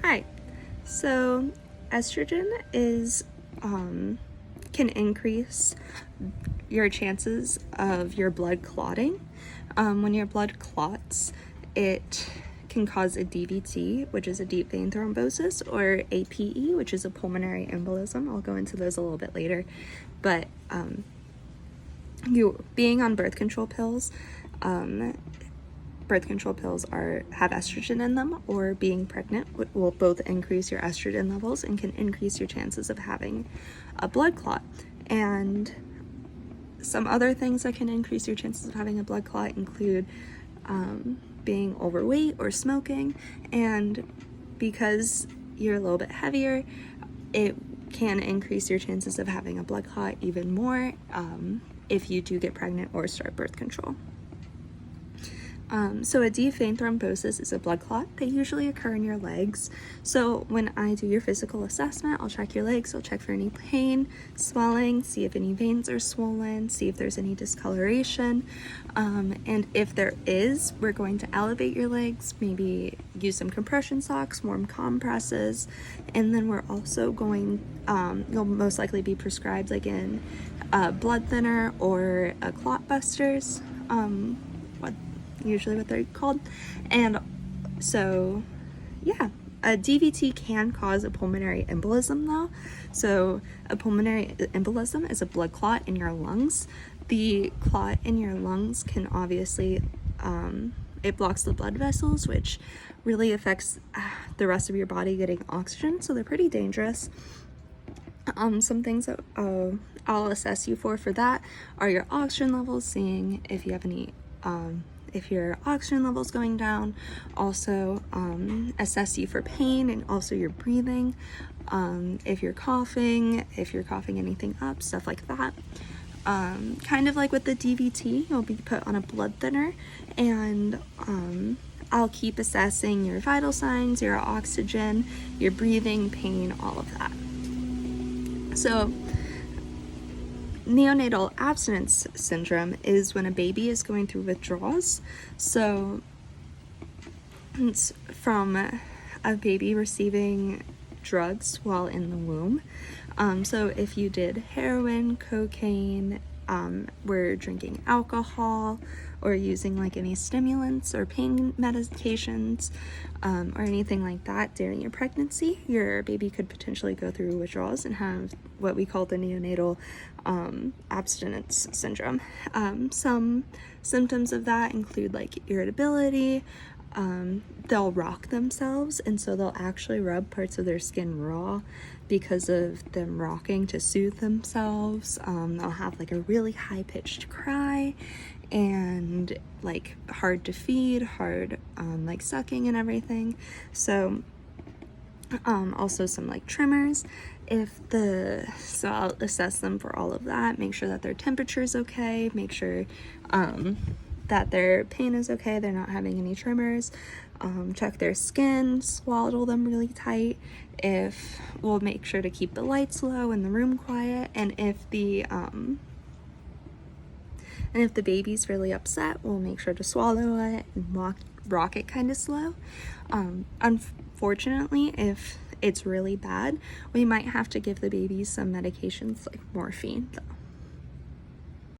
Hi. So estrogen is can increase your chances of your blood clotting. When your blood clots, it can cause a DVT, which is a deep vein thrombosis, or APE, which is a pulmonary embolism. I'll go into those a little bit later. But you being on birth control pills have estrogen in them, or being pregnant will both increase your estrogen levels and can increase your chances of having a blood clot. And some other things that can increase your chances of having a blood clot include being overweight or smoking, and because you're a little bit heavier, it can increase your chances of having a blood clot even more if you do get pregnant or start birth control. So a deep vein thrombosis is a blood clot. They usually occur in your legs. So when I do your physical assessment, I'll check your legs, I'll check for any pain, swelling, see if any veins are swollen, see if there's any discoloration. And if there is, we're going to elevate your legs, maybe use some compression socks, warm compresses, and then we're also going, you'll most likely be prescribed like in blood thinner or a clot busters. Usually what they're called. And so yeah, a DVT can cause a pulmonary embolism though. So a pulmonary embolism is a blood clot in your lungs. The clot in your lungs can obviously it blocks the blood vessels, which really affects the rest of your body getting oxygen, so they're pretty dangerous. Some things that I'll assess you for that are your oxygen levels, seeing if you have any if your oxygen levels going down, also assess you for pain and also your breathing, if you're coughing anything up, stuff like that. Kind of like with the DVT, you'll be put on a blood thinner, and I'll keep assessing your vital signs, your oxygen, your breathing, pain, all of that. So neonatal abstinence syndrome is when a baby is going through withdrawals. So it's from a baby receiving drugs while in the womb. So if you did heroin, cocaine, were drinking alcohol, or using like any stimulants or pain medications, or anything like that during your pregnancy, your baby could potentially go through withdrawals and have what we call the neonatal abstinence syndrome. Some symptoms of that include like irritability. They'll rock themselves, and so they'll actually rub parts of their skin raw because of them rocking to soothe themselves. They'll have like a really high-pitched cry, and like hard to feed, hard like sucking and everything. So also some like tremors. So I'll assess them for all of that, make sure that their temperature is okay, make sure that their pain is okay, they're not having any tremors. Check their skin, swaddle them really tight. We'll make sure to keep the lights low and the room quiet, and if the baby's really upset, we'll make sure to swallow it and rock it kind of slow. Unfortunately, if it's really bad, we might have to give the baby some medications like morphine though.